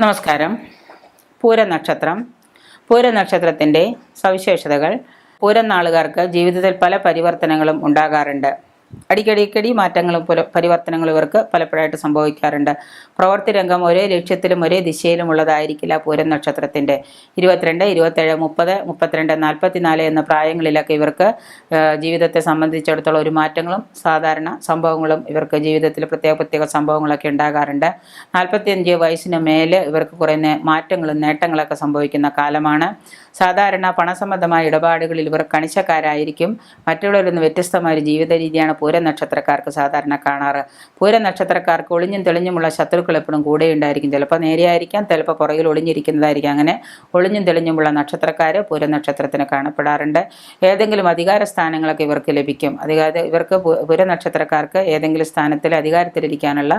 നമസ്കാരം. പൂരനക്ഷത്രം. പൂരനക്ഷത്രത്തിൻ്റെ സവിശേഷതകൾ. പൂരം നാളുകാർക്ക് ജീവിതത്തിൽ പല പരിവർത്തനങ്ങളും ഉണ്ടാകാറുണ്ട്. അടിക്കടി മാറ്റങ്ങളും പരിവർത്തനങ്ങളും ഇവർക്ക് പലപ്പോഴായിട്ട് സംഭവിക്കാറുണ്ട്. പ്രവൃത്തി രംഗം ഒരേ ലക്ഷ്യത്തിലും ഒരേ ദിശയിലും ഉള്ളതായിരിക്കില്ല പൂരം നക്ഷത്രത്തിൻ്റെ. 22, 27, 30, 32, 44 എന്ന പ്രായങ്ങളിലൊക്കെ ഇവർക്ക് ജീവിതത്തെ സംബന്ധിച്ചിടത്തോളം ഒരു മാറ്റങ്ങളും സാധാരണ സംഭവങ്ങളും ഇവർക്ക് ജീവിതത്തിൽ പ്രത്യേക സംഭവങ്ങളൊക്കെ ഉണ്ടാകാറുണ്ട്. 45 വയസ്സിന് മേലെ ഇവർക്ക് കുറേ മാറ്റങ്ങളും നേട്ടങ്ങളൊക്കെ സംഭവിക്കുന്ന കാലമാണ്. സാധാരണ പണസംബന്ധമായ ഇടപാടുകളിൽ ഇവർ കണിശക്കാരായിരിക്കും. മറ്റുള്ളവരിൽ നിന്ന് വ്യത്യസ്തമായ ഒരു ജീവിത രീതിയാണ് പൂരം നക്ഷത്രക്കാർക്ക് സാധാരണ കാണാറ്. പൂരം നക്ഷത്രക്കാർക്ക് ഒളിഞ്ഞും തെളിഞ്ഞുമുള്ള ശത്രുക്കൾ എപ്പോഴും കൂടെ ഉണ്ടായിരിക്കും. ചിലപ്പോൾ നേരെയായിരിക്കാം, ചിലപ്പോൾ പുറകിൽ ഒളിഞ്ഞിരിക്കുന്നതായിരിക്കും. അങ്ങനെ ഒളിഞ്ഞും തെളിഞ്ഞുമുള്ള നക്ഷത്രക്കാർ പൂരം നക്ഷത്രത്തിന് കാണപ്പെടാറുണ്ട്. ഏതെങ്കിലും അധികാര സ്ഥാനങ്ങളൊക്കെ ഇവർക്ക് ലഭിക്കും. ഇവർക്ക് പൂരം നക്ഷത്രക്കാർക്ക് ഏതെങ്കിലും സ്ഥാനത്തിൽ അധികാരത്തിലിരിക്കാനുള്ള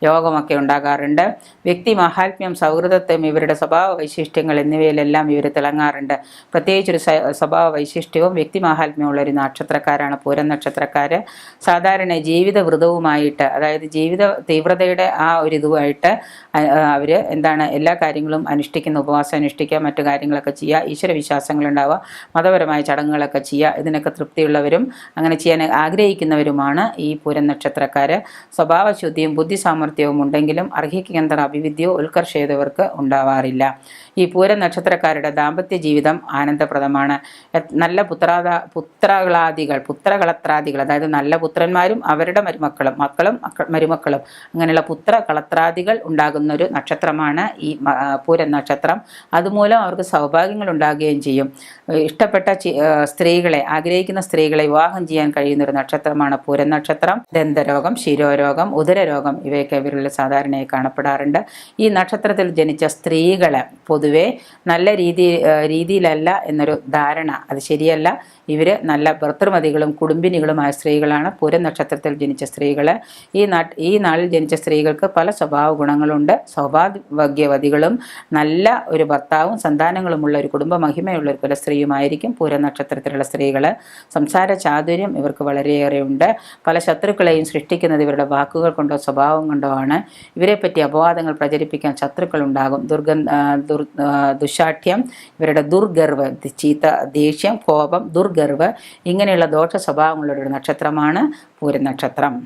യോഗമൊക്കെ ഉണ്ടാകാറുണ്ട്. വ്യക്തി മഹാത്മ്യം, സൗഹൃദത്വം, ഇവരുടെ സ്വഭാവ വൈശിഷ്ട്യങ്ങൾ എന്നിവയിലെല്ലാം ഇവർ തിളങ്ങാറുണ്ട്. പ്രത്യേകിച്ചൊരു സ്വഭാവ വൈശിഷ്ട്യവും വ്യക്തിമാഹാത്മ്യമുള്ള ഒരു നക്ഷത്രക്കാരാണ് പൂരം നക്ഷത്രക്കാർ. സാധാരണ ജീവിത വൃതവുമായിട്ട്, അതായത് ജീവിത തീവ്രതയുടെ ആ ഒരു ഇതുമായിട്ട് അവർ എല്ലാ കാര്യങ്ങളും അനുഷ്ഠിക്കുന്ന, ഉപവാസം അനുഷ്ഠിക്കുക, മറ്റു കാര്യങ്ങളൊക്കെ ചെയ്യുക, ഈശ്വര വിശ്വാസങ്ങളുണ്ടാവുക, മതപരമായ ചടങ്ങുകളൊക്കെ ചെയ്യുക, ഇതിനൊക്കെ തൃപ്തിയുള്ളവരും അങ്ങനെ ചെയ്യാൻ ആഗ്രഹിക്കുന്നവരുമാണ് ഈ പൂരം നക്ഷത്രക്കാർ. സ്വഭാവശുദ്ധിയും ബുദ്ധി സാമർഥ്യവും ഉണ്ടെങ്കിലും അർഹിക്കേണ്ട അഭിവിദ്യയോ ഉത്കർഷയോ ഇവർക്ക് ഉണ്ടാവാറില്ല. ഈ പൂരം നക്ഷത്രക്കാരുടെ ദാമ്പത്യ ജീവിതം ആനന്ദപ്രദമാണ്. നല്ല പുത്രകളത്രാദികൾ, അതായത് നല്ല പുത്രന്മാരും അവരുടെ മരുമക്കളും, മരുമക്കളും അങ്ങനെയുള്ള പുത്രകളത്രാദികൾ ഉണ്ടാകുന്ന ഒരു നക്ഷത്രമാണ് ഈ പൂരം നക്ഷത്രം. അതുമൂലം അവർക്ക് സൗഭാഗ്യങ്ങൾ ഉണ്ടാകുകയും ചെയ്യും. ഇഷ്ടപ്പെട്ട സ്ത്രീകളെ, ആഗ്രഹിക്കുന്ന സ്ത്രീകളെ വിവാഹം ചെയ്യാൻ കഴിയുന്ന ഒരു നക്ഷത്രമാണ് പൂരം നക്ഷത്രം. ദന്തരോഗം, ശിരോരോഗം, ഉദരരോഗം ഇവയൊക്കെ ഇവരിൽ സാധാരണയായി കാണപ്പെടാറുണ്ട്. ഈ നക്ഷത്രത്തിൽ ജനിച്ച സ്ത്രീകളെ പൊതുവെ നല്ല രീതിയിലല്ല എന്നൊരു ധാരണ, അത് ശരിയല്ല. ഇവർ നല്ല ഭർത്തൃമതികളും കുടുംബിനികളുമായ സ്ത്രീകളാണ് പൂരം നക്ഷത്രത്തിൽ ജനിച്ച സ്ത്രീകൾ. ഈ നാളിൽ ജനിച്ച സ്ത്രീകൾക്ക് പല സ്വഭാവ ഗുണങ്ങളുണ്ട്. സൗഭാഗ്യവതികളും നല്ല ഒരു ഭർത്താവും സന്താനങ്ങളുമുള്ള ഒരു കുടുംബ മഹിമയുള്ള ഒരു കുലസ്ത്രീയുമായിരിക്കും പൂരം നക്ഷത്രത്തിലുള്ള സ്ത്രീകൾ. സംസാര ചാതുര്യം ഇവർക്ക് വളരെയേറെ ഉണ്ട്. പല ശത്രുക്കളെയും സൃഷ്ടിക്കുന്നത് ഇവരുടെ വാക്കുകൾ കൊണ്ടോ സ്വഭാവം കൊണ്ടോ ആണ്. ഇവരെപ്പറ്റി അപവാദങ്ങൾ പ്രചരിപ്പിക്കാൻ ശത്രുക്കളുണ്ടാകും. ദുശാഠ്യം, ഇവരുടെ ദുർഗർവ്, ചീത്ത ദേഷ്യം, കോപം, ദുർഗർവ്, ഇങ്ങനെയുള്ള ദോഷ സ്വഭാവങ്ങളുള്ള ഒരു നക്ഷത്രമാണ് പൂരം നക്ഷത്രം.